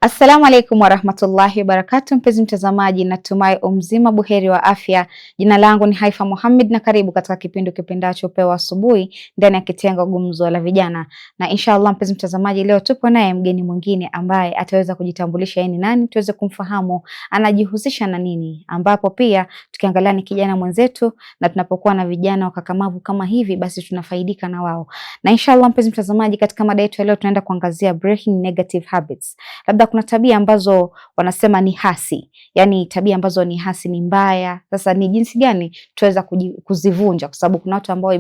Assalamu alaikum warahmatullahi wabarakatuh, mpenzi mtazamaji, natumai umzima buheri wa afya. Jina langu ni Haifa Muhammad na karibu katika kipindi kipendacho Upeo Asubuhi ndani ya kitengo Gumzo la Vijana. Na inshallah mpenzi mtazamaji, leo tupo naye mgeni mwingine ambaye ataweza kujitambulisha yeye ni nani, tuweze kumfahamu anajihusisha na nini, ambapo pia tukiangalia ni kijana mwenzetu, na tunapokuwa na vijana wakakamavu kama hivi basi tunafaidika na wao. Na inshallah mpenzi mtazamaji, katika mada yetu leo tunaenda kuangazia breaking negative habits. Labda kuna tabia ambazo wanasema ni hasi, yani tabia ambazo ni hasi, ni mbaya. Sasa ni jinsi gani tuweza kuzivunja, kwa sababu kuna watu ambao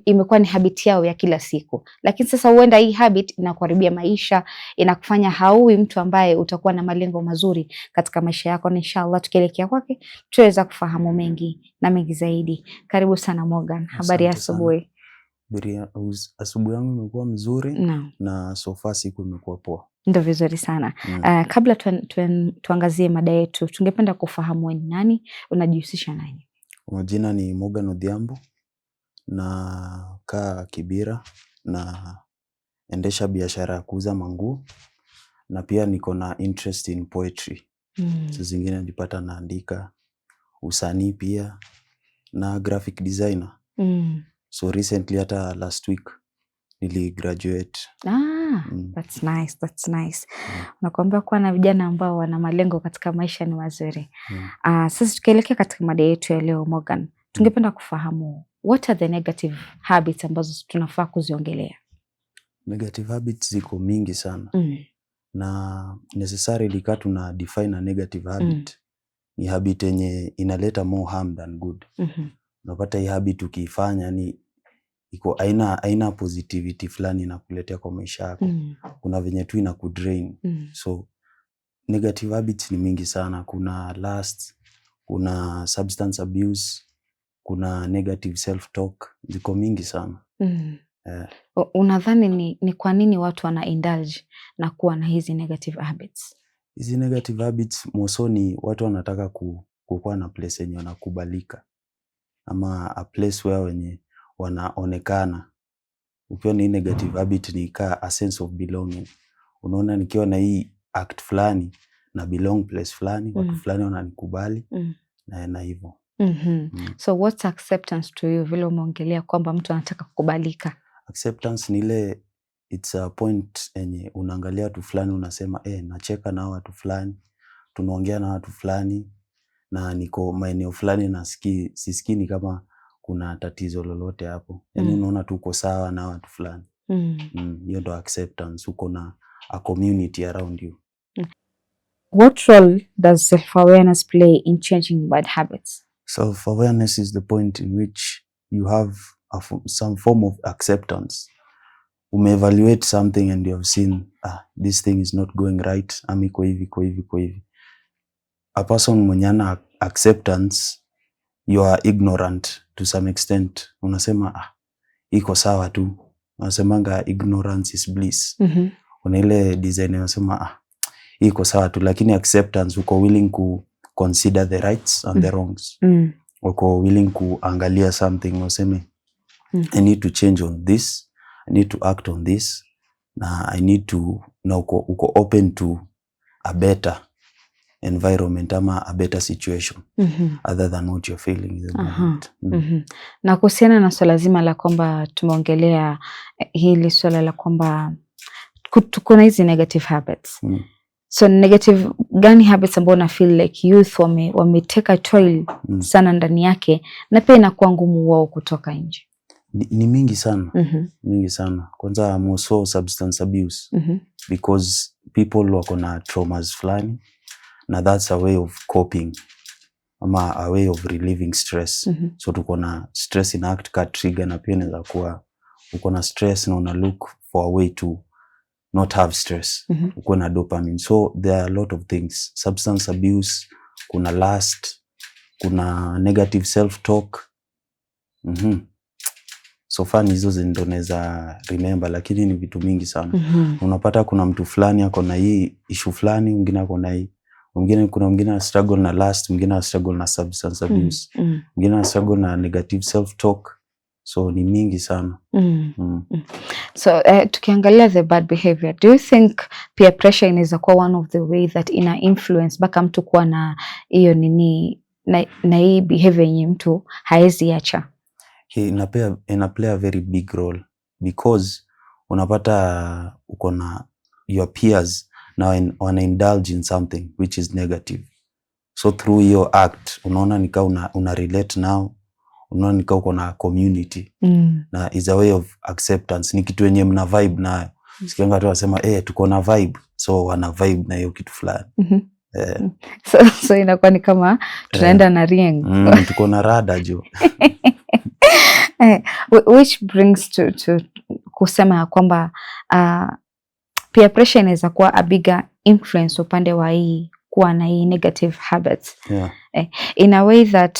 imekuwa ni habit yao ya kila siku, lakini sasa huenda hii habit inakuharibia maisha, inakufanya haui mtu ambaye utakuwa na malengo mazuri katika maisha yako. Na inshallah tukielekea kwake tuweza kufahamu mengi na mengi zaidi. Karibu sana Morgan, habari ya asubuhi? Asubuhi yangu imekuwa mzuri na so far siku imekuwa poa. Ndio, vizuri sana. Kabla tuangazie mada yetu, tungependa kufahamu wewe ni nani, unajihusisha nani? Majina ni Morgan Odhiambo, na kaa Kibira, na endesha biashara ya kuuza manguo, na pia niko na interest in poetry. So zingine nilipata naandika, usanii pia, na graphic designer. So recently hata last week nili graduate. That's nice, that's nice. Nakwambia kuwa na vijana ambao wana malengo katika maisha ni mazuri. Sasa tukielekea katika mada yetu ya leo Morgan, tungependa kufahamu what are the negative habits ambazo tunafaa kuziongelea? Negative habits ziko mingi sana. Na necessarily kama tuna define a negative habit, ni habit yenye inaleta more harm than good. Unapata hii habit ukiifanya ni iko aina positivity fulani inakuletea kwa maisha yako. Kuna venye tu inakudrain. So negative habits ni mingi sana. Kuna lust, kuna substance abuse, kuna negative self talk, ziko mingi sana. Unadhani ni kwa nini watu wana indulge na kuwa na hizi negative habits? Hizi negative habits mosoni watu wanataka kukuwa na place yenye wanakubalika, ama a place where wenye wanaonekana. Ukiwa na hii negative habit ni ka a sense of belonging. Unaona nikiwa na hii act fulani na belong place fulani, watu fulani wananikubali, na hivyo. So what's acceptance to you? Vile umeongelea kwamba mtu anataka kukubalika. Acceptance ni ile, it's a point enye unaangalia watu fulani unasema nacheka na watu fulani, tunaongea na watu fulani, na niko maeneo fulani na sisikii ni kama kuna tatizo lolote hapo. Yani unaona tu uko sawa na watu fulani. Hiyo ndo acceptance, uko na a community around you. What role does self-awareness play in changing bad habits? Self-awareness is the point in which you have some form of acceptance. Ume-evaluate something and you have seen, this thing is not going right, iko hivi. A person mwenye ana acceptance, you are ignorant to some extent. Unasema, iko sawa tu. Unasemanga ignorance is bliss. Kuna ile design unasema, iko sawa tu, lakini acceptance uko willing ku consider the rights and the wrongs. Uko willing kuangalia something, unaseme, I need to change on this, I need to act on this, na I need to, na uko open to a better environment ama a better situation other than what you're feeling in the moment. Na kuhusiana na swala zima la kwamba tumeongelea hili swala la kwamba kuna hizi negative habits. So negative gani habits ambao na feel like youth wameteka toil sana ndani yake, na pia inakuwa ngumu wao kutoka nje? Ni mingi sana. Mingi sana. Kwanza more substance abuse. Because people wako na traumas fulani, na that's a way of coping, ama a way of relieving stress. So tuko na stress in act ka trigger, na pia inaweza kuwa uko na stress na una look for a way to not have stress. Uko na dopamine. So there are a lot of things. Substance abuse, kuna lust, kuna negative self talk. So far hizo ndo naweza remember, lakini ni vitu mingi sana. Unapata kuna mtu fulani ako na hii issue fulani, mwingine ako na hii, kuna mwingine ana struggle na lust, mwingine ana struggle na substance abuse, mwingine ana struggle na negative self talk, so ni mingi sana. So tukiangalia the bad behavior, do you think peer pressure inaweza kuwa one of the way that ina influence mpaka mtu kuwa na hiyo nini na hii behavior yenye mtu haezi acha? Ina play a very big role because unapata uko na your peers na wana indulge in something which is negative, so through your act unaona nika una relate now, unaona nika uko na community na is a way of acceptance, ni kitu yenye mna vibe nayo. Sikianga tu wasema tuko na vibe, so wana vibe na hiyo kitu fulani. So inakuwa ni kama tunaenda na ring. Tuko na rada jo. Which brings to kusema kwamba peer pressure inaweza kuwa a bigger influence upande wa hii kuwa na hii negative habits. In a way that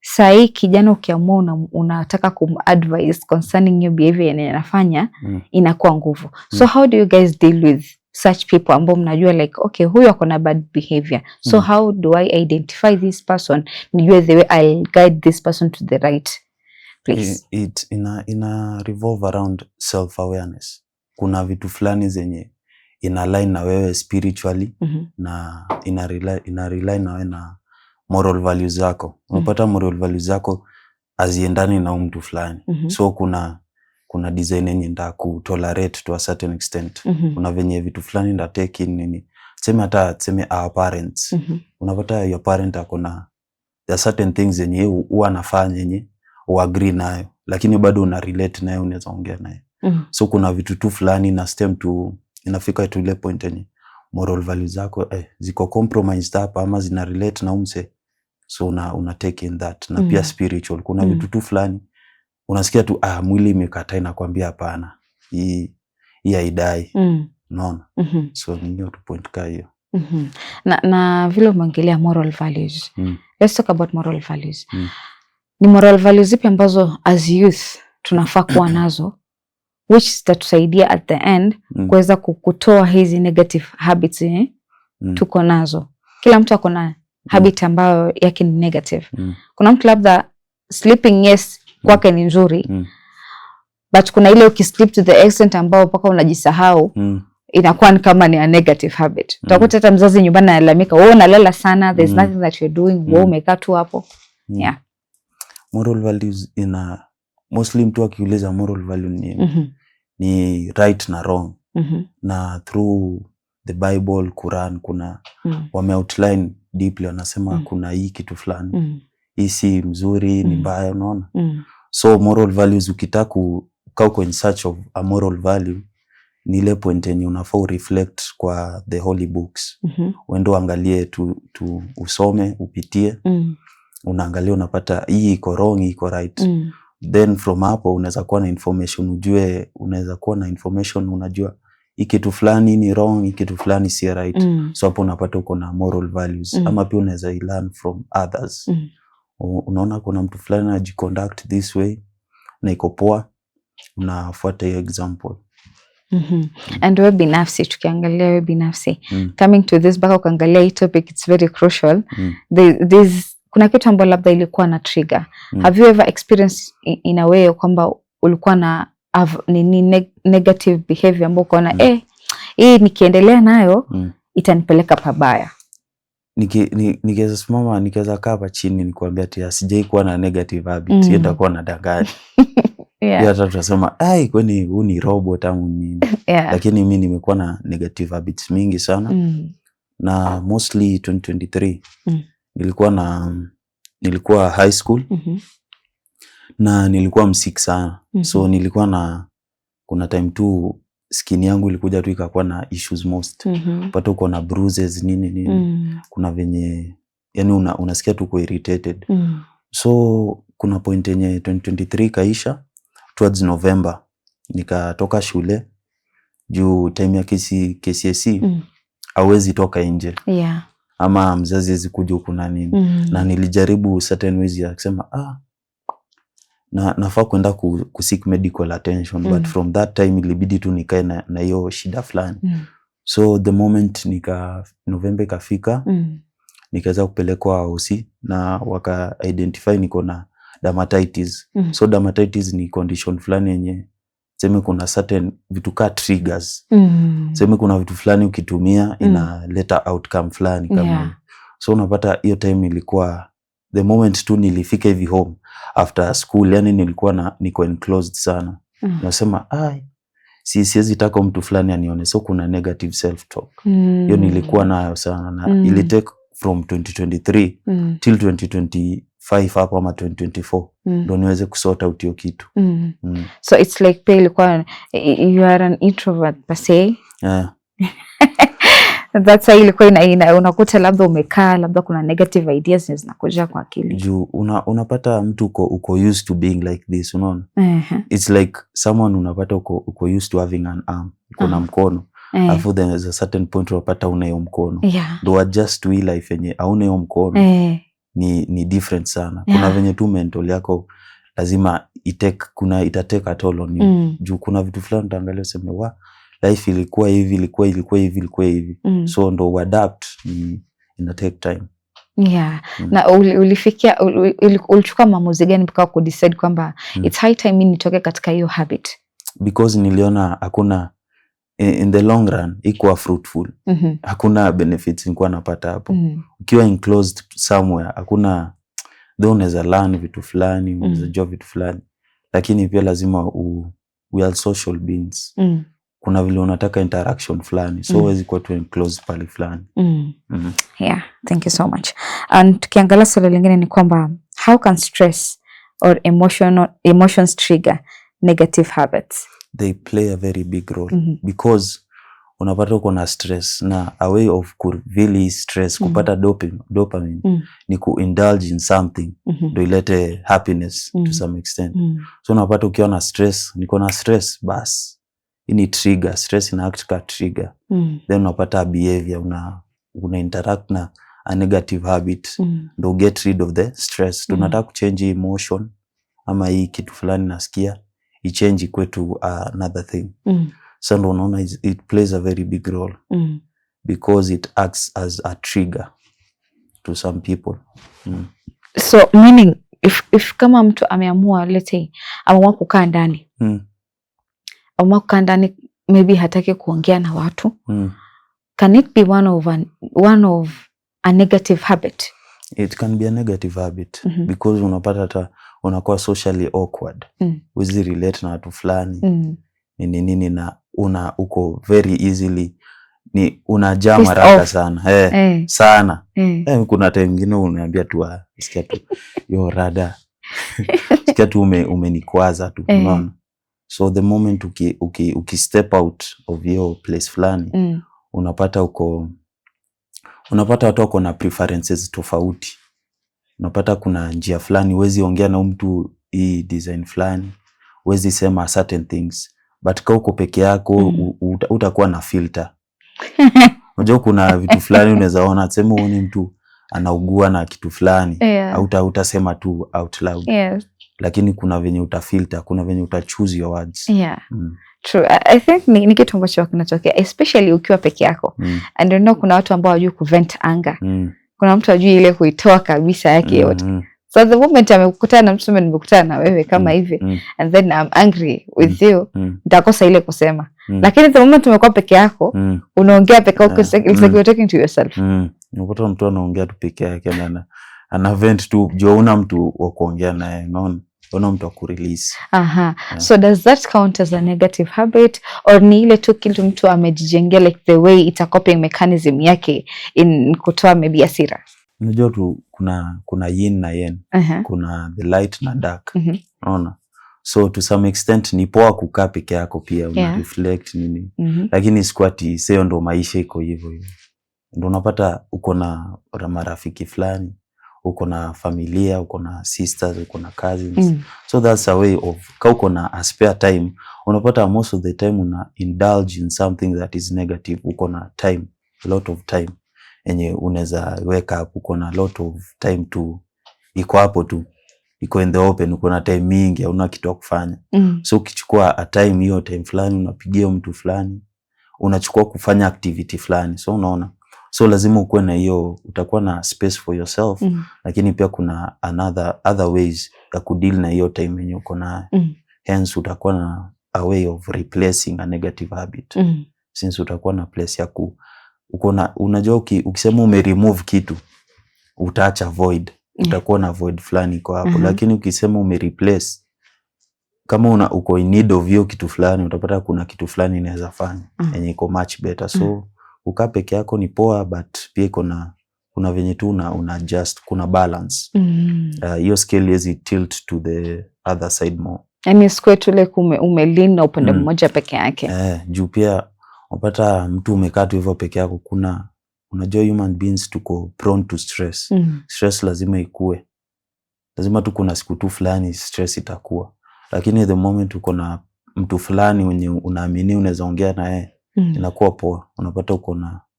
sahi kijana ukiamua unataka kumadvise concerning your behavior yenye anafanya inakuwa nguvu. So how do you guys deal with such people ambao mnajua like okay, huyu ako na bad behavior, so how do I identify this person, nijue the way I'll guide this person to the right place? Ina revolve around self awareness. Kuna vitu fulani zenye ina align na wewe spiritually na ina rely na wewe na moral values zako. Unapata moral values zako haziendani na mtu fulani. So kuna design yenye nda ku tolerate to a certain extent. Kuna venye vitu fulani nda take in nini. Tuseme our parents. Unapata your parent akona there certain things yenye huwa anafanya yenye uagree nayo, lakini bado una relate nayo, unaweza ongea nayo. So kuna vitu tu fulani na stem to inafika to ile point yenye moral values zako ziko compromised hapa ama zina relate na umse, so una take in that. Na pia spiritual kuna vitu tu fulani unasikia tu mwili imekataa inakwambia hapana, hii haidai. Unaona? So ni hiyo tu point ka hiyo. Na vile umeongelea moral values, let's talk about moral values. Ni moral values zipi ambazo as youth tunafaa kuwa nazo which zitatusaidia at the end kuweza kutoa hizi negative habits tuko nazo? Kila mtu ako na habit ambayo yake ni negative. Kuna mtu labda sleeping yes kwake ni nzuri, but kuna ile ukisleep to the extent ambao mpaka unajisahau, inakuwa ni kama ni a negative habit. Utakuta hata mzazi nyumbani analalamika, wewe unalala sana, there's nothing that you're doing, wewe umekaa tu hapo. Moral values mostly mtu akiuliza moral value ni right na wrong. Na through the Bible, Quran, kuna wame outline deeply, wanasema kuna hii kitu fulani, hii si mzuri, ni mbaya, unaona? So moral values ukitaka uko in search of a moral value, ni ile point yenye unafaa reflect kwa the holy books. Uende uangalie tu usome, upitie. Unaangalia unapata hii iko wrong, hii iko right. Then from hapo unaweza kuwa na information, unaweza kuwa na information unajua hii kitu fulani ni wrong, hii kitu fulani si right. So hapo unapata uko na moral values. Ama pia unaweza learn from others. Unaona kuna mtu fulani anajiconduct this way na iko poa, unafuata hiyo example. And wewe binafsi, tukiangalia wewe binafsi, coming to this baka ukaangalia hii topic, it's very crucial. Kuna kitu ambacho labda ilikuwa na trigger. Have you ever experienced in a way kwamba ulikuwa na negative behavior ambayo ukaona hii nikiendelea nayo itanipeleka pabaya? Nikiweza simama, nikiweza kaa hapa chini nikwambia ati sijai kuwa na negative habit, nitakuwa na danganya. Hata tutasema kwani huu ni robot au nini? Lakini mimi nimekuwa na negative habits mingi sana. Na mostly 2023 nilikuwa high school. Na nilikuwa msik sana. So kuna time tu skin yangu ilikuja tu ikakuwa na issues most. Pata uko na bruises nini. Kuna venye yani unasikia tu uko irritated. So kuna point yenye 2023 kaisha towards November, nikatoka shule juu time ya KCSE hawezi toka nje. Ama mzazi hawezi kuja huku na nini. Na nilijaribu certain ways ya kusema nafaa kwenda seek medical attention, but from that time ilibidi tu nikae na hiyo shida fulani. So the moment November ikafika, nikaweza kupelekwa hosi na waka identify niko na dermatitis. So dermatitis ni condition fulani yenye sema kuna certain vitu ka triggers. Sema kuna vitu fulani ukitumia inaleta outcome fulani kama so unapata hiyo time ilikuwa the moment tu nilifika hivi home after school, yani nilikuwa niko enclosed sana. Nasema siwezi taka mtu fulani anione, so kuna negative self talk. Hiyo nilikuwa nayo sana na ili take from 2023 till 2025 hapo ama 2024 ndio niweze kusort out hiyo kitu. So it's like pia ilikuwa you are an introvert per se. That's why ilikuwa unakuta labda umekaa, labda kuna negative ideas zinakuja kwa akili. Juu unapata mtu uko used to being like this, unaona? It's like someone unapata uko used to having an arm, kuna mkono. Afu there's a certain point unapata una hiyo mkono. Do adjust to life yenye hauna hiyo mkono. Ni different sana. Kuna venye tu mental yako lazima itateka toll on you. Juu kuna vitu fulani utaangalia useme life ilikuwa hivi. So ndo uadapt, ina take time. Na ulifikia ulichukua maamuzi gani mpaka ku decide kwamba it's high time nitoke katika hiyo habit? Because niliona hakuna in the long run ikuwa fruitful. Hakuna benefits nilikuwa napata hapo. Ukiwa enclosed somewhere hakuna unaweza learn vitu fulani, unaweza jua vitu fulani. Lakini pia lazima we are social beings. Kuna vile unataka interaction fulani, so huwezi kuwa tu enclosed pale fulani. Thank you so much. And tukiangalia swali lingine ni kwamba how can stress or emotions trigger negative habits? They play a very big role because unapata uko na stress na a way of really stress kupata dopamine ni indulge in something ndio ilete happiness to some extent. So unapata ukiwa na stress, niko na stress bas ini trigger, stress ina act ka trigger. Then unapata behavior, una interact na a negative habit ndio get rid of the stress. Tunataka kuchange emotion ama hii kitu fulani nasikia change kwetu another thing. So ndo unaona it plays a very big role because it acts as a trigger to some people. So meaning if kama mtu ameamua, let's say ameamua kukaa ndani, ameamua kukaa ndani, maybe hataki kuongea na watu, can it be one of a negative habit? It can be a negative habit because unapata hata unakuwa socially awkward. Uwezi relate na watu fulani. Nini na uko very easily unajaa haraka sana. Sana. Kuna time nyingine unaniambia tu sikia tu yo rada. Sikia tu umenikwaza tu, unaona. So the moment uki step out of your place fulani, unapata watu wako na preferences tofauti. Unapata kuna njia fulani huwezi ongea na mtu hii design fulani, huwezi sema certain things, but kama uko peke yako utakuwa na filter. Unajua kuna vitu fulani unaweza ona sema uone mtu anaugua na kitu fulani, au utasema tu out loud. Lakini kuna venye utafilter, kuna venye utachoose your words. True. I think ni kitu ambacho kinatokea especially ukiwa peke yako. And you know kuna watu ambao hawajui kuvent anger. Kuna mtu hajui ile kuitoa kabisa yake yote. So the moment amekutana na mtu, nimekutana na wewe kama hivi and then I'm angry with you, nitakosa ile kusema. Lakini the moment umekuwa peke yako, unaongea peke yako, it's like you're talking to yourself. Unapata mtu anaongea tu peke yake na ana vent tu, juu una mtu wa kuongea naye, unaona mtu wa kurelease. So does that count as a negative habit or ni ile tu kitu mtu amejijengea like the way it's a coping mechanism yake in kutoa maybe hasira? Unajua tu kuna yin na yang, kuna the light na dark. Unaona? So to some extent ni poa kukaa peke yako pia una reflect nini. Lakini squati sio ndo maisha iko hivyo. Ndio unapata uko na marafiki fulani, uko na familia, uko na sisters, uko na cousins. So that's a way of uko na a spare time. Unapata most of the time una indulge in something that is negative. Uko na time, a lot of time. Enye unaweza wake up, uko na lot of time to iko hapo tu. Iko in the open, uko na time mingi, hauna kitu kufanya. So ukichukua a time, hiyo time fulani unapigia mtu fulani, unachukua kufanya activity fulani. So unaona So lazima ukuwe na hiyo, utakuwa na space for yourself, lakini pia kuna other ways ya kudeal na hiyo time yenye uko nayo. Hence utakuwa na a way of replacing a negative habit. Since utakuwa na place ya unajua ukisema umeremove kitu, utaacha void. Utakuwa na void fulani kwa hapo. Lakini ukisema umereplace, kama uko in need of hiyo kitu fulani, utapata kuna kitu fulani inaweza fanya yenye iko much better. So ukaa peke yako ni poa, but pia kuna venye tu una adjust, kuna balance. Hiyo scale is tilt to the other side more. Yani square tule umelina upande mmoja peke yake. Juu pia unapata mtu umekaa tu hivyo peke yako, unajua human beings tuko prone to stress. Stress lazima ikue. Lazima tu kuna siku tu fulani stress itakuwa. Lakini the moment uko na mtu fulani mwenye unaamini unaweza ongea na yeye, inakuwa poa. Unapata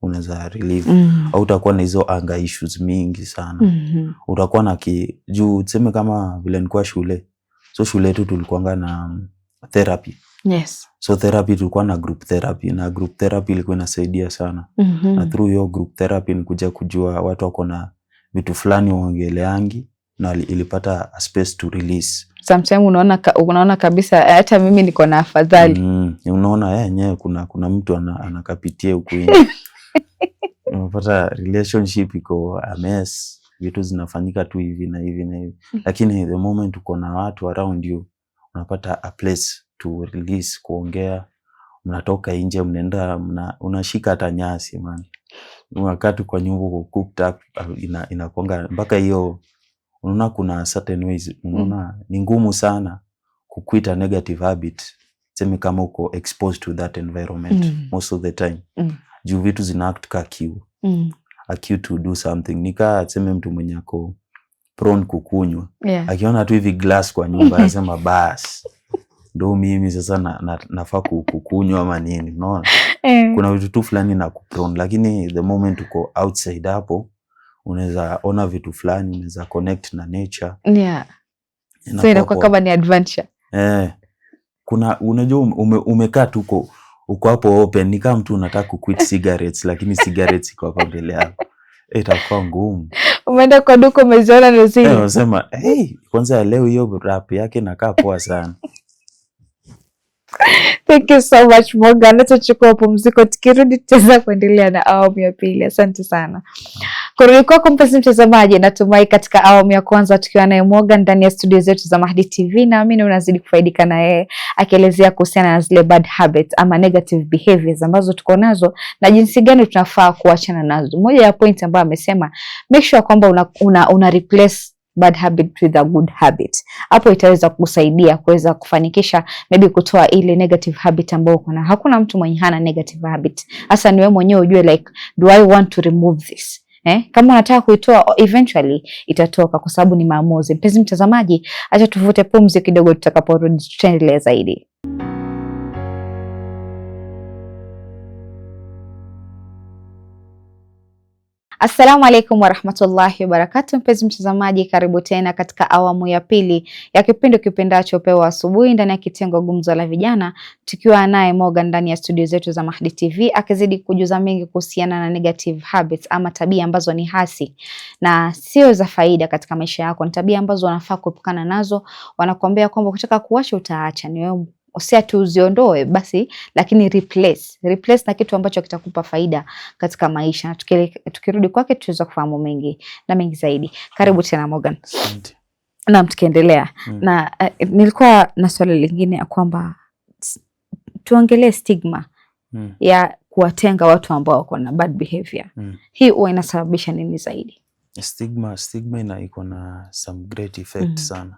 unaweza relieve. Au utakuwa na hizo anger issues mingi sana. Utakuwa na juu tuseme kama vile nilikuwa shule. So shule yetu tulikuwa na therapy. Yes. So therapy tulikuwa na group therapy, na group therapy ilikuwa inasaidia sana. Na through your group therapy nikuja kujua watu wako na vitu fulani waongeleangi, na ilipata a space to release. Sometimes unaona kabisa hata mimi niko na afadhali. Unaona yenyewe kuna mtu anakapitia huko nje. Unapata relationship iko a mess, vitu zinafanyika tu hivi na hivi na hivi. Lakini the moment uko na watu around you, unapata a place to release, kuongea, mnatoka nje, mnaenda unashika hata nyasi man. Wakati kwa nyumba cooked up inakuanga mpaka hiyo, unaona kuna certain ways, unaona ni ngumu sana kuquit a negative habit. Sema kama uko exposed to that environment most of the time. Juu vitu zina act ka cue to do something. Nika sema mtu mwenye ako prone kukunywa. Akiona tu hivi glass kwa nyumba anasema bas, ndo mimi sasa nafaa kukunywa ama nini, unaona? Kuna vitu tu fulani na kuprone, lakini the moment uko outside hapo, unaweza ona vitu fulani, unaweza connect na nature. So inakuwa kama ni adventure. Unajua umekaa tu uko hapo open, ni kama mtu unataka kuquit cigarettes, lakini cigarettes iko hapa mbele yako. Itakuwa ngumu. Umeenda kwa duka umeziona ndio zile. Unasema, kwanza leo hiyo rap yake inakaa poa sana. Thank you so much Morgan. Tutachukua pumziko, tukirudi tutaweza kuendelea na awamu ya pili. Asante sana. Kurudi kwako mpenzi mtazamaji, natumai katika awamu ya kwanza tukiwa naye Morgan ndani ya studio zetu za Mahdi TV, naamini unazidi kufaidika na yeye akielezea kuhusiana na zile bad habits ama negative behaviors ambazo tuko nazo na jinsi gani tunafaa kuachana nazo. Moja ya point ambayo amesema, make sure kwamba una replace bad habit with a good habit. Hapo itaweza kusaidia kuweza kufanikisha maybe kutoa ile negative habit ambayo uko na. Hakuna mtu mwenye hana negative habit. Hasa ni wewe mwenyewe ujue like, do I want to remove this? Kama unataka kuitoa, eventually itatoka kwa sababu ni maamuzi. Mpenzi mtazamaji, acha tuvute pumzi kidogo, tutakaporudi tutaendelea zaidi. Assalamu alaikum warahmatullahi wabarakatuh. Mpenzi mtazamaji, karibu tena katika awamu ya pili ya kipindi kipendacho Pewa Asubuhi ndani ya kitengo Gumzo la Vijana, tukiwa naye Morgan ndani ya studio zetu za Mahdi TV, akizidi kujuza mengi kuhusiana na negative habits ama tabia ambazo ni hasi na sio za faida katika maisha yako. Ni tabia ambazo unafaa kuepukana nazo. Wanakuambia kwamba ukitaka kuacha utaacha, ni wewe usia tu uziondoe basi, lakini replace na kitu ambacho kitakupa faida katika maisha. Na tukirudi kwake tutaweza kufahamu mengi na mengi zaidi. Karibu tena Morgan. Na tukiendelea na nilikuwa na swali lingine ya kwamba tuongelee stigma ya kuwatenga watu ambao wako na bad behavior. Hii huwa inasababisha nini zaidi? Stigma iko na some great effect sana.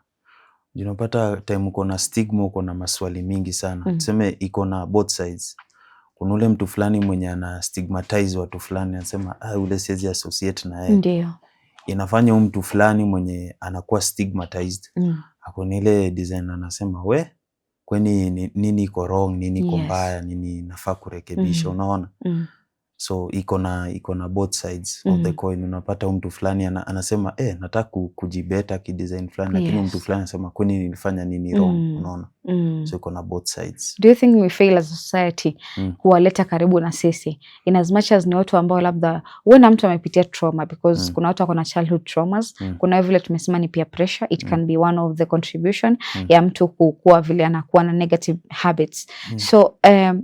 Unapata time uko na stigma, uko na maswali mingi sana. Tuseme iko na both sides. Kuna ule mtu fulani mwenye ana stigmatize watu fulani, anasema ule siwezi associate na yeye. Ndio. Inafanya mtu fulani mwenye anakuwa stigmatized. Ako ni ile design anasema kwani nini iko wrong, nini iko mbaya, nini nafaa kurekebisha, unaona? So iko na both sides of the coin. Unapata mtu fulani anasema nataka kujibeta kidesign fulani, lakini mtu fulani anasema kwani nilifanya nini wrong, unaona? So iko na both sides. Do you think we fail as a society kuwaleta karibu na sisi in as much as ni watu ambao labda huenda mtu amepitia trauma, because kuna watu wako na childhood traumas, kuna vile tumesema ni peer pressure, it can be one of the contribution ya mtu kukua vile anakuwa na negative habits. So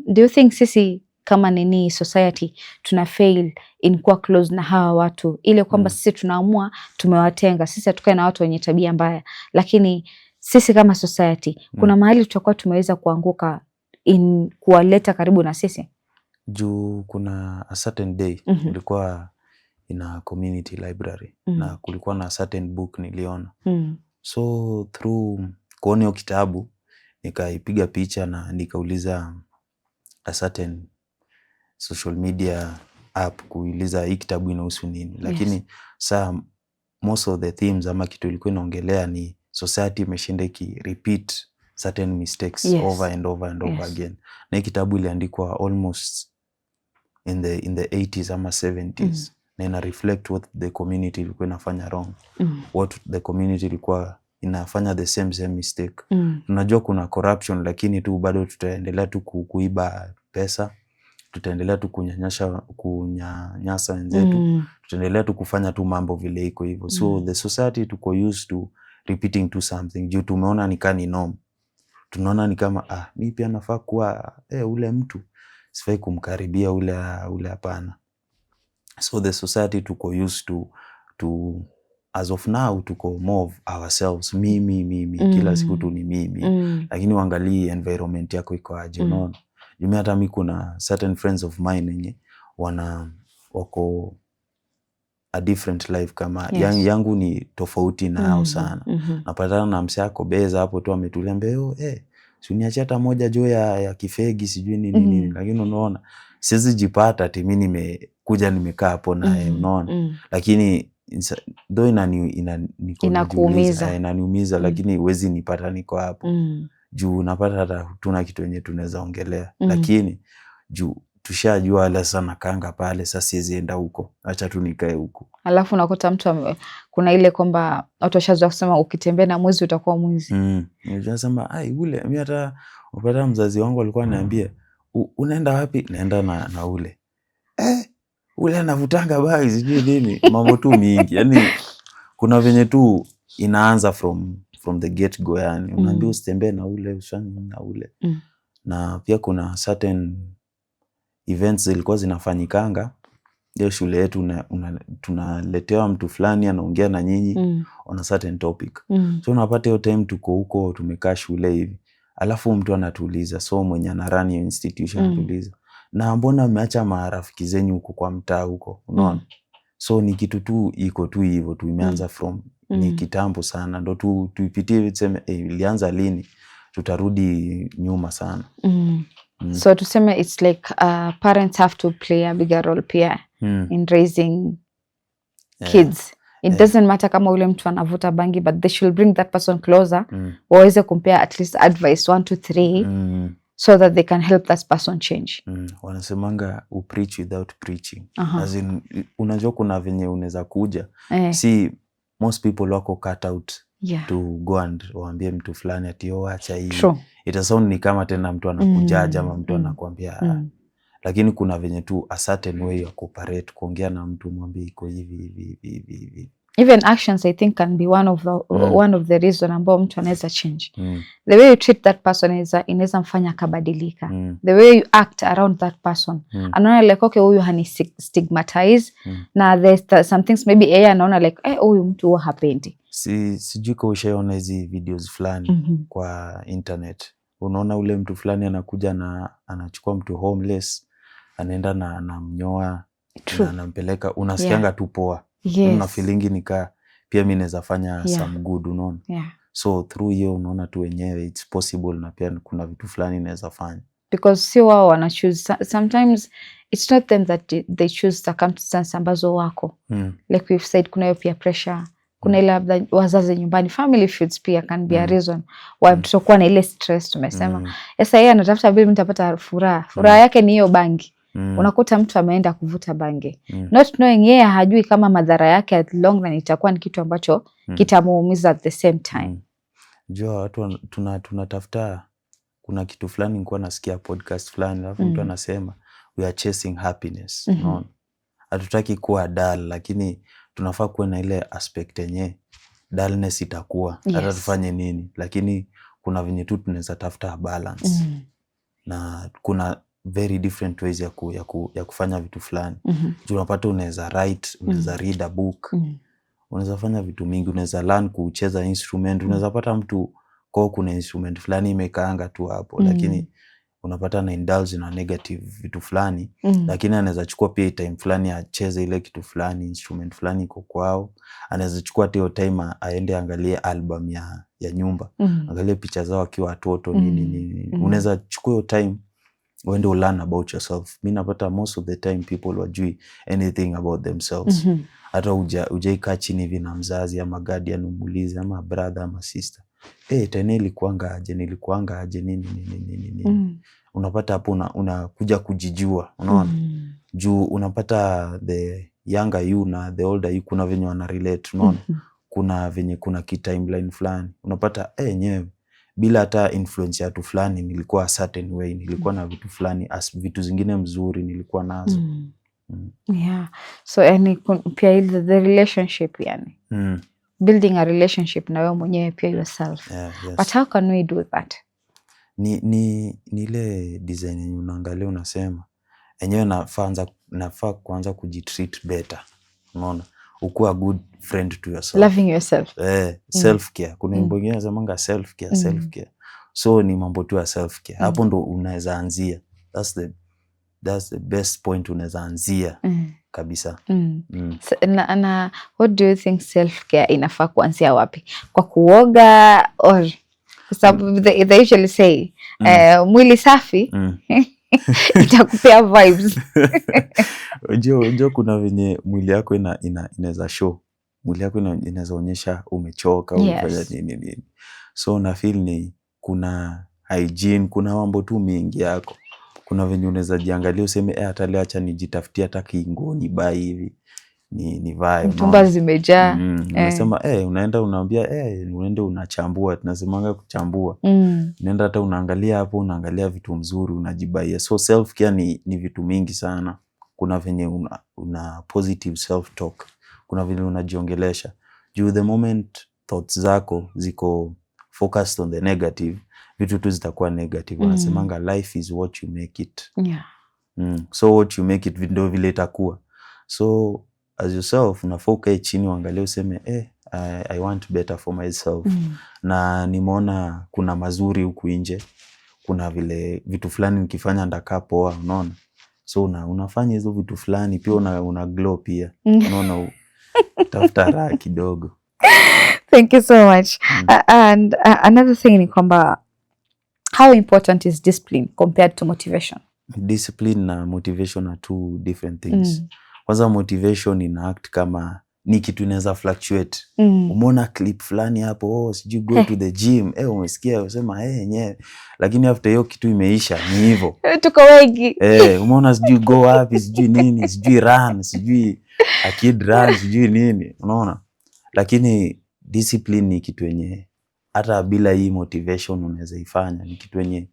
do you think sisi kama nini society tuna fail in kuwa close na hawa watu, ile kwamba sisi tunaamua tumewatenga, sisi hatukae na watu wenye tabia mbaya, lakini sisi kama society kuna mahali tutakuwa tumeweza kuanguka in kuwaleta karibu na sisi? Juu kuna a certain day kulikuwa ina community library na kulikuwa na certain book niliona. So through kuona hiyo kitabu nikaipiga picha na nikauliza a certain social media app kuuliza hii kitabu inahusu nini, lakini most of the themes ama kitu ilikuwa inaongelea ni society imeshinda iki repeat certain mistakes over and over and over again. Na hii kitabu iliandikwa almost in the 80s ama 70s na ina reflect what the community ilikuwa inafanya wrong, what the community ilikuwa inafanya the same mistake. Tunajua kuna corruption, lakini tu bado tutaendelea tu kuiba pesa, tutaendelea tu kunyanyasa wenzetu, tutaendelea tu kufanya tu mambo vile iko hivyo. So the society tuko used to repeating to something, juu tumeona ni kani norm. Tunaona ni kama mimi pia nafaa kuwa ule mtu, sifai kumkaribia ule hapana. So the society tuko used to as of now tuko more of ourselves, mimi kila siku tu ni mimi. Lakini uangalie environment yako iko aje, unaona? Mimi hata mimi kuna certain friends of mine wenye wako a different life kama yangu ni tofauti nao sana. Napatana na msee ako beza hapo tu ametulia mbeo, si uniachia hata moja jo ya kifegi sijui nini, lakini unaona siwezi jipata ati mimi nimekuja nimekaa hapo naye, unaona? Lakini though inaniumiza, lakini huwezi nipata niko hapo. Juu napata hata tuna kitu yenye tunaweza ongelea, lakini juu tushajua wala sana kanga pale, sasa siwezi enda huko, acha tu nikae huko. Alafu unakuta mtu kuna ile kwamba watu washazoea kusema ukitembea na mwizi utakuwa mwizi. Unasema ule, mimi hata upata mzazi wangu alikuwa ananiambia unaenda wapi? Naenda na ule. Ule anavutanga bagi sijui nini, mambo tu mingi. Yaani kuna venye tu inaanza from the get go, yani unaambia usitembee na ule, usifanye na ule. Na pia kuna certain events zilikuwa zinafanyikanga ndio shule yetu, tunaletewa mtu fulani anaongea na nyinyi on a certain topic. So unapata hiyo time tuko huko tumekaa shule hivi, alafu mtu anatuuliza, so mwenye ana run your institution anatuuliza, na mbona mmeacha marafiki zenyu huko kwa mtaa huko, unaona? So ni kitu tu iko tu hivyo tu, imeanza from ni kitambo sana, ndo tuipitie tuseme ilianza lini, tutarudi nyuma sana. So tuseme it's like parents have to play a bigger role pia in raising kids. It doesn't matter kama ule mtu anavuta bangi, but they should bring that person closer, waweze compare at least advice 1 to 3 so that they can help that person change. Wanasemanga preach without preaching. As in, unajua kuna venye unaweza kuja si most people wako cut out to go and waambie mtu fulani ati acha hii. It sound ni kama tena mtu anakujaja ama mtu anakuambia lakini kuna venye tu a certain way ya cooperate, kuongea na mtu mwambie iko hivi. Even actions I think can be one of the reason ambao mtu anaweza change. The way you treat that person inaweza mfanya kabadilika. The way you act around that person. Anaona like okay, huyu hani stigmatize na there's some things maybe yeye anaona like huyu mtu huwa hapendi. Sijui kwa ushaona hizi videos fulani kwa internet. Unaona ule mtu fulani anakuja na anachukua mtu homeless, anaenda na anamnyoa, na anampeleka, unasikianga tu poa. Una feeling nika pia mimi naweza fanya some good, unaona? So through hiyo unaona tu wenyewe it's possible, na pia kuna vitu fulani naweza fanya. Because si wao wana choose, sometimes it's not them that they choose circumstances ambazo wako. Like we've said, kuna hiyo peer pressure, kuna ile labda wazazi nyumbani, family feuds pia can be a reason why mtoto kuwa na ile stress tumesema. Sasa yeye anatafuta vile mtapata furaha yake ni hiyo bangi. Unakuta mtu ameenda kuvuta bange. Not knowing yeye hajui kama madhara yake at long run itakuwa ni kitu ambacho kitamuumiza at the same time. Jua watu tunatafuta, kuna kitu fulani nilikuwa nasikia podcast fulani, alafu mtu anasema we are chasing happiness. No. Hatutaki kuwa dull, lakini tunafaa kuwa na ile aspect yenye dullness itakuwa hata tufanye nini, lakini kuna venye tu tunaweza tafuta balance. Na kuna very different ways ya kufanya vitu fulani. Juu unapata unaweza write, unaweza read a book, unaweza fanya vitu mingi, unaweza learn kucheza instrument, unaweza pata mtu kwa kuna instrument fulani imekaanga tu hapo, lakini unapata na indulge na negative vitu fulani, lakini anaweza chukua pia time fulani acheze ile kitu fulani, instrument fulani iko kwao, anaweza chukua hiyo time aende angalie album ya nyumba, angalie picha zao akiwa watoto nini. Unaweza chukua hiyo time uende learn about yourself. Mimi napata most of the time people wajui anything about themselves. Hata hujaikaa chini hivi na mzazi ama guardian umuulize ama brother ama sister, tena nilikuanga aje nini. Unapata hapo unakuja kujijua, unaona. Juu unapata the younger you na the older you kuna venye wana relate, unaona. Kuna venye kuna timeline fulani unapata nyewe bila hata influence ya watu fulani nilikuwa a certain way, nilikuwa na vitu fulani, vitu zingine mzuri nilikuwa nazo. Yeah. So pia the relationship yani. Building a relationship na wewe mwenyewe pia yourself. Yes. But how can we do that? Ni ile design yenye unaangalia unasema enyewe nafaa kuanza kujitreat better. Unaona? Ukuwa good friend to yourself. Loving yourself. Self care. Kuna mambo mengine yanasema self care. So ni mambo tu ya self care. Hapo ndo unaweza anzia. That's the best point unaweza anzia kabisa. So, na what do you think self care inafaa kuanzia wapi? Kwa kuoga or kwa sababu they usually say mwili safi itakupea vibes. Unajua kuna venye mwili yako inaweza show. Mwili yako inaweza onyesha umechoka, umefanya nini. So na feel ni kuna hygiene, kuna mambo tu mingi yako. Kuna venye unaweza jiangalia useme hata leo acha nijitafutie hata kingo ni bai hivi. Ni vibe. Mtumba zimejaa. Unasema unaenda unaambia unaenda unachambua, tunasemanga kuchambua. Unaenda hata unaangalia hapo, unaangalia vitu mzuri unajibaia. So self care ni vitu mingi sana. Kuna venye una positive self talk. Kuna venye unajiongelesha. Juu the moment thoughts zako ziko focused on the negative, vitu tu zitakuwa negative. Wanasemanga life is what you make it. So what you make it ndio vile itakuwa. So as yourself unafaa ukae chini uangalie useme I want better for myself. Na nimeona kuna mazuri huku nje, kuna vile vitu fulani nikifanya ndakaa poa, unaona. So unafanya hizo vitu fulani pia una glow pia, unaona. Tafuta raha kidogo. Thank you so much. And another thing ni kwamba how important is discipline compared to motivation? Discipline na motivation are two different things. Kwanza motivation ina act kama ni kitu inaweza fluctuate. Umeona clip fulani hapo, sijui go to the gym, umesikia usema yenyewe, lakini after hiyo kitu imeisha, ni hivyo. Tuko wengi. Umeona sijui go wapi, sijui nini, sijui run, sijui a kid run, sijui nini, unaona. Lakini discipline ni kitu yenye hata bila hii motivation unaweza ifanya, ni kitu yenye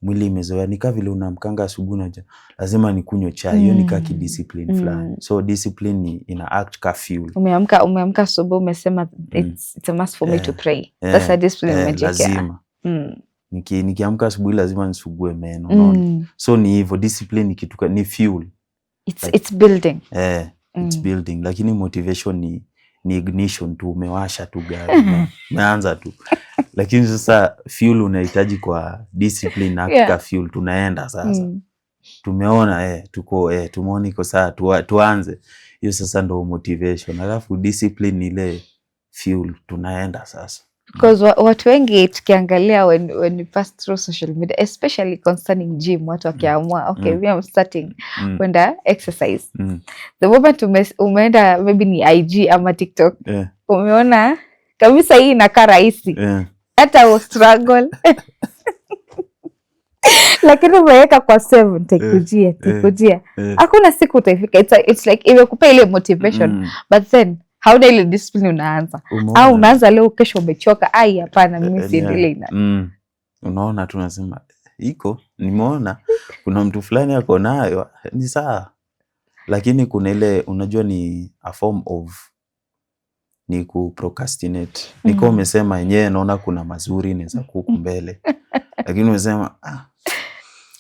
mwili imezoea. Ni kama vile unamkanga asubuhi na lazima nikunywe chai, hiyo ni kaki discipline fulani. So discipline ina act ka fuel. Umeamka asubuhi umesema it's a must for me to pray. That's a discipline umejiwekea. Lazima. Nikiamka asubuhi lazima nisugue meno, unaona. So ni hivyo, discipline ni kitu ni fuel. It's building. It's building, lakini motivation ni ignition tu, umewasha tu gari, umeanza tu. Lakini sasa fuel unahitaji kwa discipline na hakika fuel tunaenda sasa. Tumeona tumeona iko sawa, tuanze. Hiyo sasa ndo motivation. Alafu discipline ni ile fuel tunaenda sasa. Because watu wengi tukiangalia when we pass through social media, especially concerning gym, watu wakiamua we are starting kwenda exercise. The moment umeenda maybe ni IG ama TikTok, umeona kabisa hii inakaa rahisi. Hata struggle. lakini umeweka kwa 7 tekujia hakuna siku utaifika. It's like imekupa ile motivation but then hauna ile discipline unaanza. Au unaanza leo kesho umechoka, ai hapana mimi siendelee na. Unaona tunasema iko nimeona kuna mtu fulani ako nayo ni sawa, lakini kuna ile unajua ni a form of ni ku procrastinate. Niko umesema yenyewe naona kuna mazuri inaweza kuku mbele lakini umesema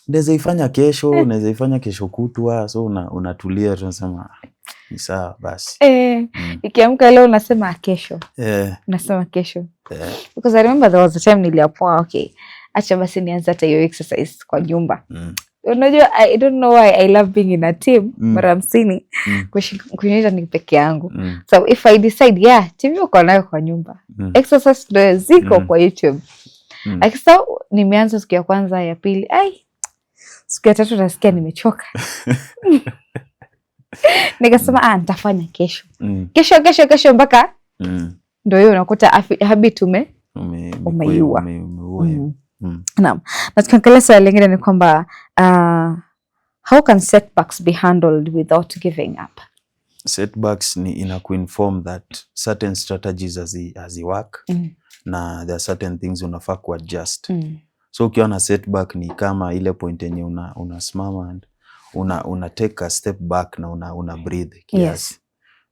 naweza ifanya kesho, naweza ifanya kesho kutwa, so unatulia tunasema ni sawa basi. Ikiamka leo unasema kesho. Unasema kesho. Because I remember there was a time niliapoa okay. Acha basi nianze hata hiyo exercise kwa nyumba. Unajua I don't know why I love being in a team, mara 50 kunyesha ni peke yangu. So if I decide TV uko nayo kwa nyumba. Exercise ndio ziko kwa YouTube. Akisa nimeanza siku ya kwanza, ya pili, siku ya tatu nasikia nimechoka. Nikasema nitafanya kesho. Kesho mpaka ndio hiyo unakuta habit umeiua. Naam. Na tukiangalia swali lingine ni kwamba how can setbacks be handled without giving up? Setbacks ni ina kuinform that certain strategies as work na there are certain things unafaa kuadjust. So ukiwa na setback ni kama ile point yenye unasimama and una take a step back na una breathe kiasi.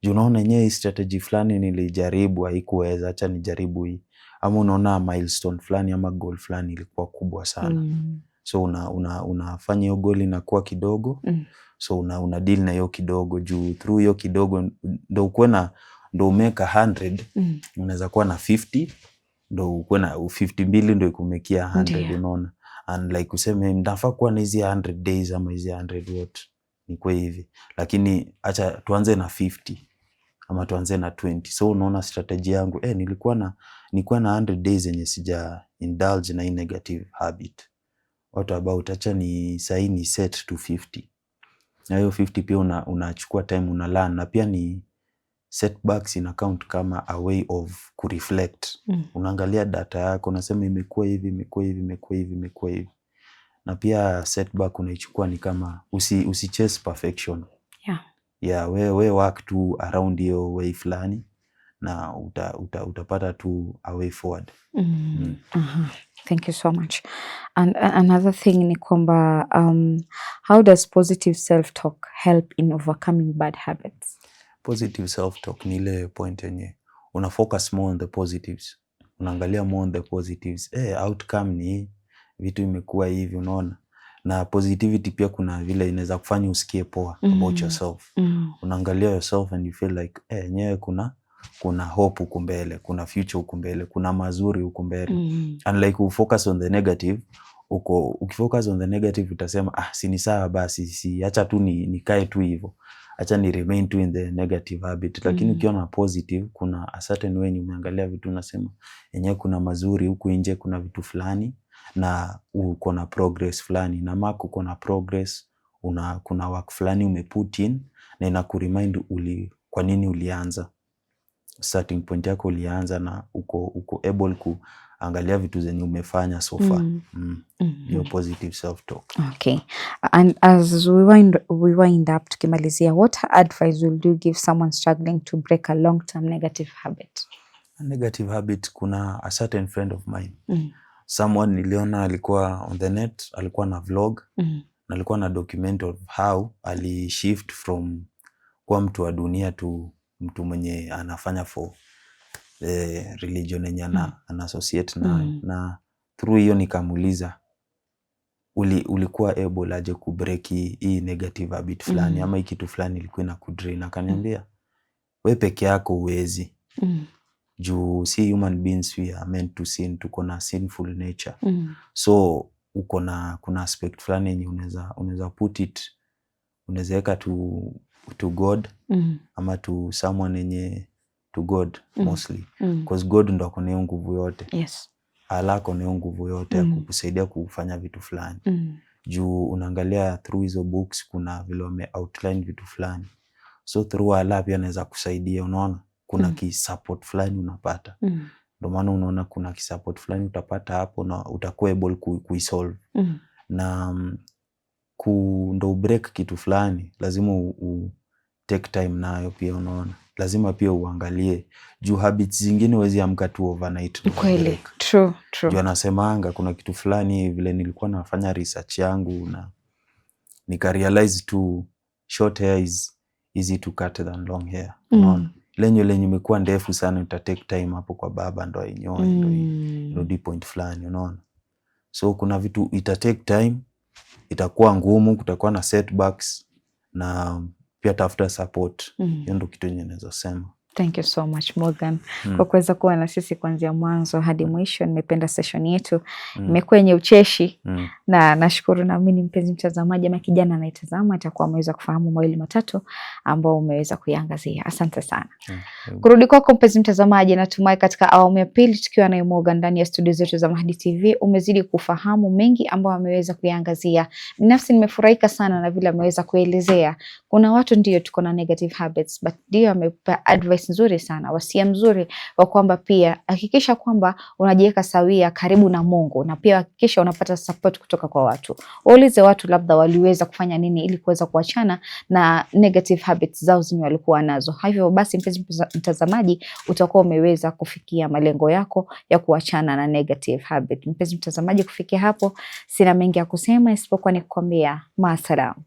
Yes. Unaona yenyewe strategy fulani nilijaribu haikuweza, acha nijaribu hii. Ama unaona milestone fulani ama goal fulani ilikuwa kubwa sana. So unafanya hiyo goal inakuwa kidogo. So una deal na hiyo kidogo juu through hiyo kidogo ndo ukuwe na ndo umeka 100 unaweza kuwa na 50 ndo ukuwe na 50 mbili ndo ikumekia 100 unaona. And like useme nitafaa kuwa na hizi 100 days ama hizi 100 what ni kwa hivi, lakini acha tuanze na 50 ama tuanze na 20. So unaona strategy yangu nilikuwa na 100 days yenye sija indulge na negative habit. What about acha ni sahi ni set to 50. Na hiyo 50 pia unachukua time una learn, na pia ni setbacks in account kama a way of kureflect. Unaangalia data yako unasema imekuwa hivi. Na pia setback unaichukua ni kama usi chase perfection. We work to around hiyo way fulani na utapata tu a way forward. Thank you so much. And another thing ni kwamba how does positive self-talk help in overcoming bad habits? Positive self-talk ni ile point yenye una focus more on the positives. Unaangalia more on the positives. Outcome ni vitu imekuwa hivi unaona. Na positivity pia kuna vile inaweza kufanya usikie poa about yourself. Unaangalia yourself and you feel like nyewe kuna hope huko mbele, kuna future huko mbele, kuna mazuri huko mbele. And like ufocus on the negative, ukifocus on the negative utasema si ni sawa basi, acha tu nikae tu hivyo. Acha ni remain tu in the negative habit. Lakini ukiwa na positive kuna a certain way umeangalia vitu unasema yenyewe kuna mazuri huku nje, kuna vitu fulani na uko na progress fulani, na mark uko na progress, kuna work fulani umeput in na inakuremind kwa nini ulianza, starting point yako ulianza, na uko able kuangalia vitu zenye umefanya so far. Your positive self talk. Okay. And as we wind up tukimalizia, what advice will you give someone struggling to break a long term negative habit? A negative habit, kuna a certain friend of mine. Someone niliona alikuwa on the net, alikuwa na vlog, na alikuwa na document of how ali shift from kuwa mtu wa dunia to mtu mwenye anafanya for religion yenye ana associate na through hiyo nikamuuliza ulikuwa able aje kubreak hii negative habit fulani ama hii kitu fulani ilikuwa inakudrain. Akaniambia wewe peke yako huwezi. Juu si human beings we are meant to sin, tuko na sinful nature. So kuna aspect fulani yenye unaweza put it, unaweza weka to God ama to someone yenye to God mostly because God ndo ako na nguvu yote. Yes. Allah ako na nguvu yote ya kukusaidia kufanya vitu fulani. Juu unaangalia through hizo books kuna vile wame outline vitu fulani. So through Allah pia anaweza kusaidia, unaona kuna support fulani unapata. Ndio maana unaona kuna support fulani utapata hapo na utakuwa able kuisolve. na ndo break kitu fulani lazima take time nayo pia, unaona. Lazima pia uangalie juu habits zingine huwezi amka tu overnight. Kweli, true. Juu anasemanga kuna kitu fulani vile nilikuwa nafanya research yangu na nika realize tu short hair is easy to cut than long hair. Unaona? Lenye imekuwa ndefu sana uta take time hapo kwa baba ndo ainyoe ndo point fulani, unaona. So kuna vitu ita take time, itakuwa ngumu, kutakuwa na setbacks na pia tafuta support. Hiyo ndo kitu yenye naweza sema. Thank you so much Morgan kwa kuweza kuwa na sisi kuanzia mwanzo hadi mwisho. Nimependa session yetu, imekuwa yenye ucheshi na nashukuru. Naamini mpenzi mtazamaji ama kijana anayetazama atakuwa ameweza kufahamu mawili matatu ambao umeweza kuiangazia. Asante sana. Kurudi kwako mpenzi mtazamaji, natumai katika awamu ya pili tukiwa na Morgan ndani ya studio zetu za Mahdi TV umezidi kufahamu mengi ambao ameweza kuiangazia. Binafsi nimefurahika sana na vile ameweza kuelezea. Kuna watu ndio tuko na negative habits, but ndio amepa advice nzuri sana, wasia mzuri wa kwamba pia hakikisha kwamba unajiweka sawia karibu na Mungu, na pia hakikisha unapata support kutoka kwa watu. Waulize watu labda waliweza kufanya nini ili kuweza kuachana na negative habits zao zenye walikuwa nazo. Hivyo basi mpenzi mtazamaji, utakuwa umeweza kufikia malengo yako ya kuachana na negative habit. Mpenzi mtazamaji, kufikia hapo sina mengi ya kusema isipokuwa ni kukwambia maasalamu.